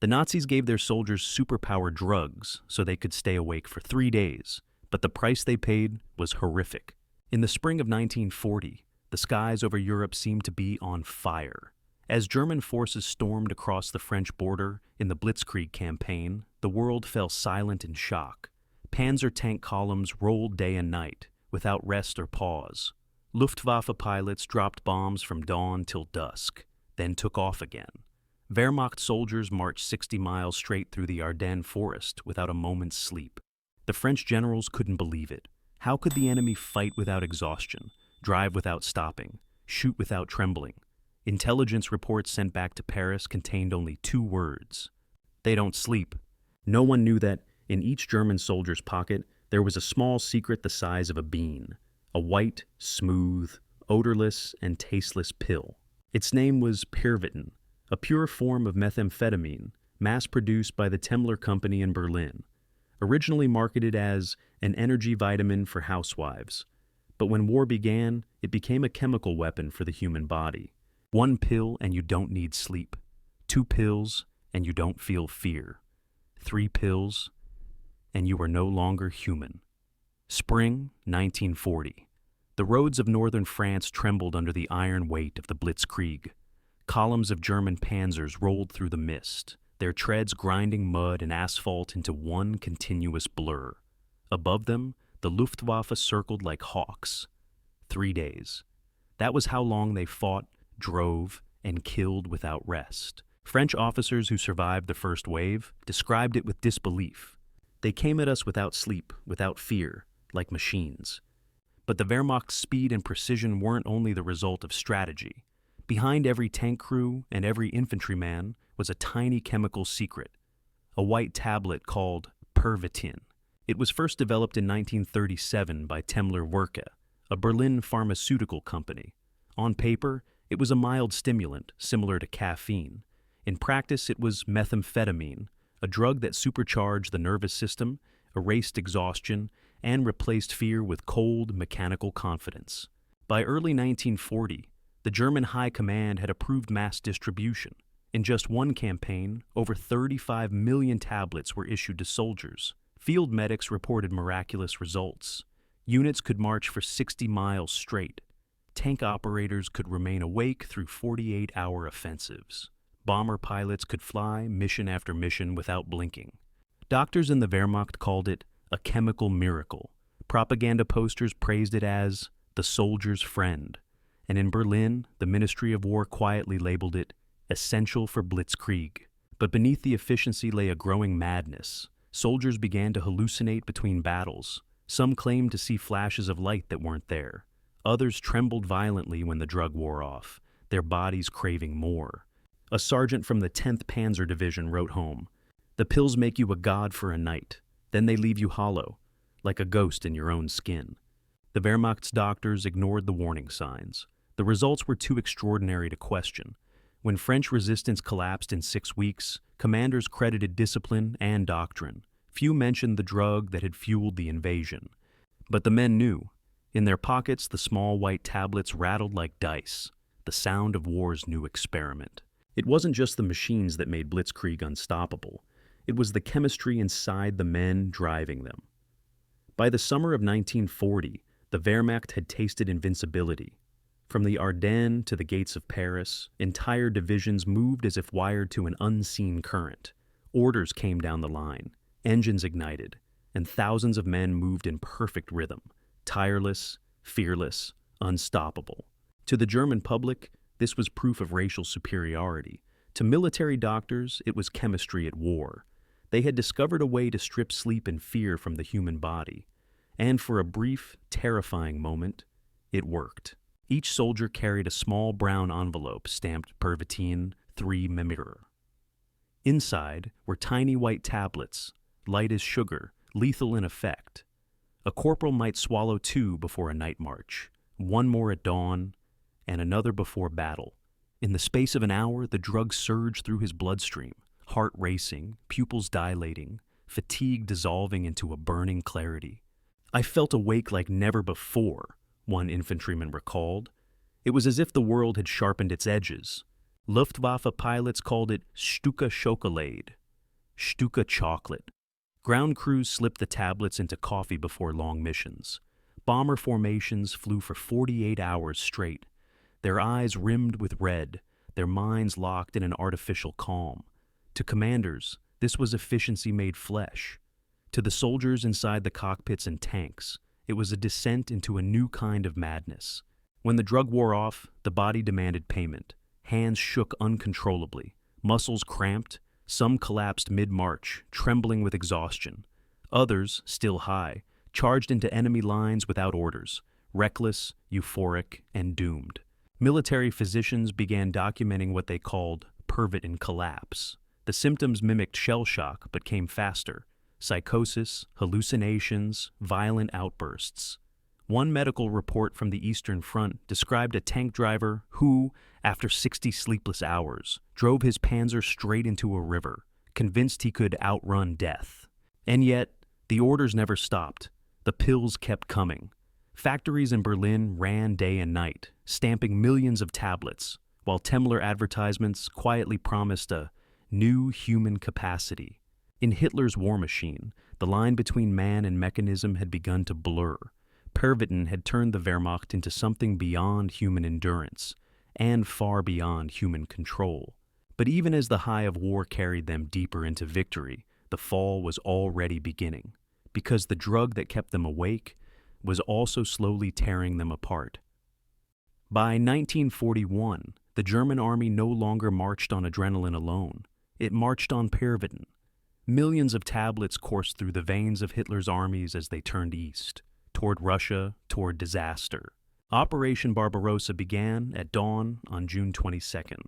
The Nazis gave their soldiers superpower drugs so they could stay awake for 3 days, but the price they paid was horrific. In the spring of 1940, the skies over Europe seemed to be on fire. As German forces stormed across the French border in the Blitzkrieg campaign, the world fell silent in shock. Panzer tank columns rolled day and night, without rest or pause. Luftwaffe pilots dropped bombs from dawn till dusk, then took off again. Wehrmacht soldiers marched 60 miles straight through the Ardennes forest without a moment's sleep. The French generals couldn't believe it. How could the enemy fight without exhaustion, drive without stopping, shoot without trembling? Intelligence reports sent back to Paris contained only 2 words: they don't sleep. No one knew that in each German soldier's pocket there was a small secret the size of a bean, a white, smooth, odorless, and tasteless pill. Its name was Pervitin, a pure form of methamphetamine, mass-produced by the Temmler Company in Berlin, originally marketed as an energy vitamin for housewives. But when war began, it became a chemical weapon for the human body. 1 pill and you don't need sleep. 2 pills and you don't feel fear. 3 pills and you are no longer human. Spring 1940. The roads of northern France trembled under the iron weight of the Blitzkrieg. Columns of German panzers rolled through the mist, their treads grinding mud and asphalt into one continuous blur. Above them, the Luftwaffe circled like hawks. 3 days. That was how long they fought, drove, and killed without rest. French officers who survived the first wave described it with disbelief. They came at us without sleep, without fear, like machines. But the Wehrmacht's speed and precision weren't only the result of strategy. Behind every tank crew and every infantryman was a tiny chemical secret, a white tablet called Pervitin. It was first developed in 1937 by Temmler, a Berlin pharmaceutical company. On paper, it was a mild stimulant, similar to caffeine. In practice, it was methamphetamine, a drug that supercharged the nervous system, erased exhaustion, and replaced fear with cold, mechanical confidence. By early 1940, the German High Command had approved mass distribution. In just one campaign, over 35 million tablets were issued to soldiers. Field medics reported miraculous results. Units could march for 60 miles straight. Tank operators could remain awake through 48-hour offensives. Bomber pilots could fly mission after mission without blinking. Doctors in the Wehrmacht called it a chemical miracle. Propaganda posters praised it as the soldier's friend. And in Berlin, the Ministry of War quietly labeled it essential for Blitzkrieg. But beneath the efficiency lay a growing madness. Soldiers began to hallucinate between battles. Some claimed to see flashes of light that weren't there. Others trembled violently when the drug wore off, their bodies craving more. A sergeant from the 10th Panzer Division wrote home, "The pills make you a god for a night. Then they leave you hollow, like a ghost in your own skin." The Wehrmacht's doctors ignored the warning signs. The results were too extraordinary to question. When French resistance collapsed in 6 weeks, commanders credited discipline and doctrine. Few mentioned the drug that had fueled the invasion. But the men knew. In their pockets, the small white tablets rattled like dice, the sound of war's new experiment. It wasn't just the machines that made Blitzkrieg unstoppable. It was the chemistry inside the men driving them. By the summer of 1940, the Wehrmacht had tasted invincibility. From the Ardennes to the gates of Paris, entire divisions moved as if wired to an unseen current. Orders came down the line, engines ignited, and thousands of men moved in perfect rhythm, tireless, fearless, unstoppable. To the German public, this was proof of racial superiority. To military doctors, it was chemistry at war. They had discovered a way to strip sleep and fear from the human body. And for a brief, terrifying moment, it worked. Each soldier carried a small brown envelope stamped Pervitin 3 mm. Inside were tiny white tablets, light as sugar, lethal in effect. A corporal might swallow 2 before a night march, 1 more at dawn, and another before battle. In the space of an hour, the drug surged through his bloodstream, heart racing, pupils dilating, fatigue dissolving into a burning clarity. "I felt awake like never before," one infantryman recalled. "It was as if the world had sharpened its edges. Luftwaffe pilots called it Stuka Schokolade, Stuka chocolate. Ground crews slipped the tablets into coffee before long missions. Bomber formations flew for 48 hours straight, their eyes rimmed with red, their minds locked in an artificial calm. To commanders, this was efficiency made flesh. To the soldiers inside the cockpits and tanks, it was a descent into a new kind of madness. When the drug wore off, the body demanded payment. Hands shook uncontrollably, muscles cramped, some collapsed mid-march, trembling with exhaustion. Others, still high, charged into enemy lines without orders, reckless, euphoric, and doomed. Military physicians began documenting what they called Pervitin collapse. The symptoms mimicked shell shock but came faster: psychosis, hallucinations, violent outbursts. One medical report from the Eastern Front described a tank driver who, after 60 sleepless hours, drove his Panzer straight into a river, convinced he could outrun death. And yet, the orders never stopped. The pills kept coming. Factories in Berlin ran day and night, stamping millions of tablets, while Temmler advertisements quietly promised a new human capacity. In Hitler's war machine, the line between man and mechanism had begun to blur. Pervitin had turned the Wehrmacht into something beyond human endurance, and far beyond human control. But even as the high of war carried them deeper into victory, the fall was already beginning, because the drug that kept them awake was also slowly tearing them apart. By 1941, the German army no longer marched on adrenaline alone. It marched on Pervitin. Millions of tablets coursed through the veins of Hitler's armies as they turned east, toward Russia, toward disaster. Operation Barbarossa began at dawn on June 22nd.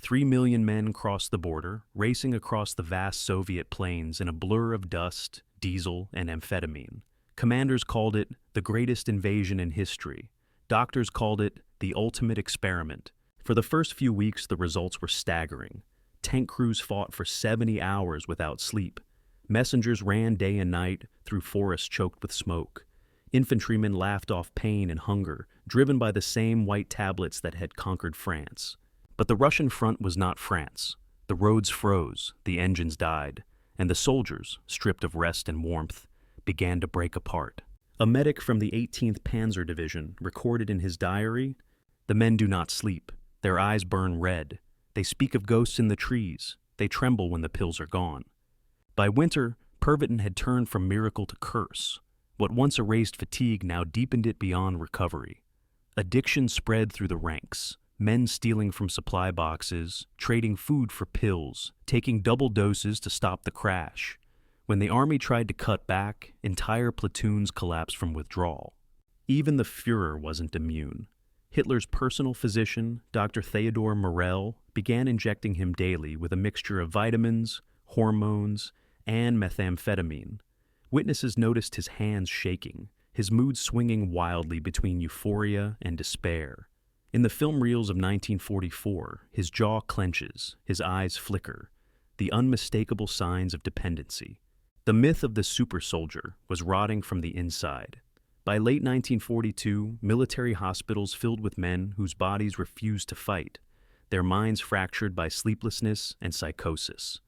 3 million men crossed the border, racing across the vast Soviet plains in a blur of dust, diesel, and amphetamine. Commanders called it the greatest invasion in history. Doctors called it the ultimate experiment. For the first few weeks, the results were staggering. Tank crews fought for 70 hours without sleep. Messengers ran day and night through forests choked with smoke. Infantrymen laughed off pain and hunger, driven by the same white tablets that had conquered France. But the Russian front was not France. The roads froze, the engines died, and the soldiers, stripped of rest and warmth, began to break apart. A medic from the 18th Panzer Division recorded in his diary, "The men do not sleep. Their eyes burn red. They speak of ghosts in the trees. They tremble when the pills are gone." By winter, Pervitin had turned from miracle to curse. What once erased fatigue now deepened it beyond recovery. Addiction spread through the ranks, men stealing from supply boxes, trading food for pills, taking double doses to stop the crash. When the army tried to cut back, entire platoons collapsed from withdrawal. Even the Führer wasn't immune. Hitler's personal physician, Dr. Theodor Morell, began injecting him daily with a mixture of vitamins, hormones, and methamphetamine. Witnesses noticed his hands shaking, his mood swinging wildly between euphoria and despair. In the film reels of 1944, his jaw clenches, his eyes flicker, the unmistakable signs of dependency. The myth of the super soldier was rotting from the inside. By late 1942, military hospitals filled with men whose bodies refused to fight, their minds fractured by sleeplessness and psychosis.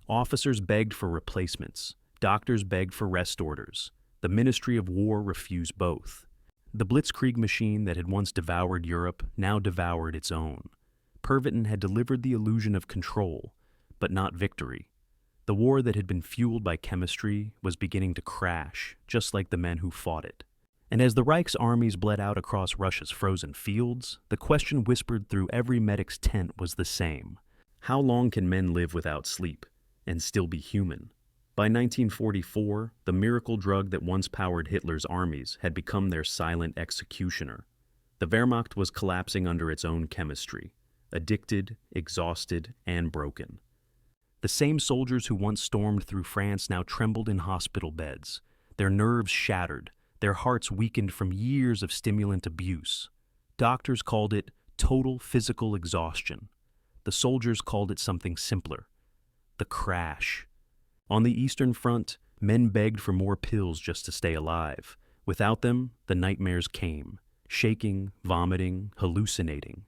Officers begged for replacements. Doctors begged for rest orders. The Ministry of War refused both. The Blitzkrieg machine that had once devoured Europe now devoured its own. Pervitin had delivered the illusion of control, but not victory. The war that had been fueled by chemistry was beginning to crash, just like the men who fought it. And as the Reich's armies bled out across Russia's frozen fields, the question whispered through every medic's tent was the same: how long can men live without sleep and still be human? By 1944, the miracle drug that once powered Hitler's armies had become their silent executioner. The Wehrmacht was collapsing under its own chemistry, addicted, exhausted, and broken. The same soldiers who once stormed through France now trembled in hospital beds, their nerves shattered, their hearts weakened from years of stimulant abuse. Doctors called it total physical exhaustion. The soldiers called it something simpler: the crash. On the Eastern Front, men begged for more pills just to stay alive. Without them, the nightmares came, shaking, vomiting, hallucinating.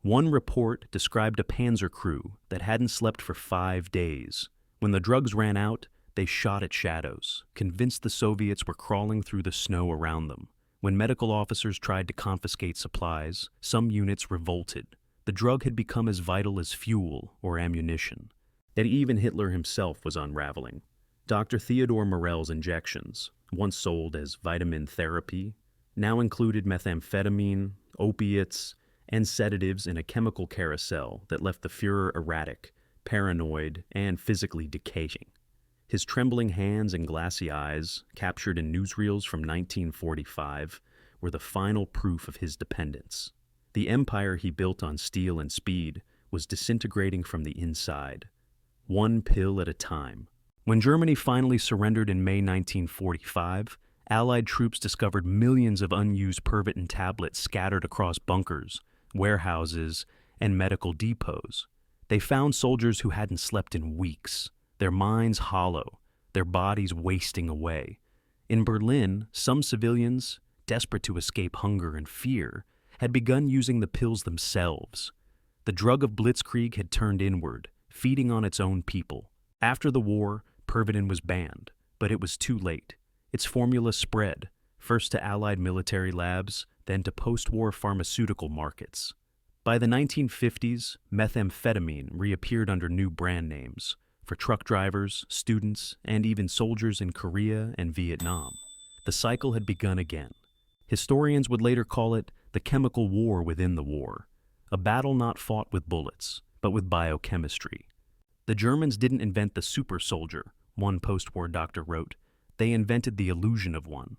One report described a panzer crew that hadn't slept for 5 days. When the drugs ran out, they shot at shadows, convinced the Soviets were crawling through the snow around them. When medical officers tried to confiscate supplies, some units revolted. The drug had become as vital as fuel or ammunition. Yet even Hitler himself was unraveling. Dr. Theodore Morell's injections, once sold as vitamin therapy, now included methamphetamine, opiates, and sedatives in a chemical carousel that left the Führer erratic, paranoid, and physically decaying. His trembling hands and glassy eyes, captured in newsreels from 1945, were the final proof of his dependence. The empire he built on steel and speed was disintegrating from the inside, one pill at a time. When Germany finally surrendered in May 1945, Allied troops discovered millions of unused Pervitin tablets scattered across bunkers, warehouses, and medical depots. They found soldiers who hadn't slept in weeks, their minds hollow, their bodies wasting away. In Berlin, some civilians, desperate to escape hunger and fear, had begun using the pills themselves. The drug of Blitzkrieg had turned inward, feeding on its own people. After the war, Pervitin was banned, but it was too late. Its formula spread, first to Allied military labs, then to post-war pharmaceutical markets. By the 1950s, methamphetamine reappeared under new brand names for truck drivers, students, and even soldiers in Korea and Vietnam. The cycle had begun again. Historians would later call it the chemical war within the war, a battle not fought with bullets, but with biochemistry. The Germans didn't invent the super soldier, one post-war doctor wrote. They invented the illusion of one.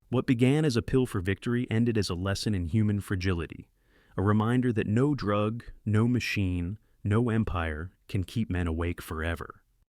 What began as a pill for victory ended as a lesson in human fragility, a reminder that no drug, no machine, no empire can keep men awake forever.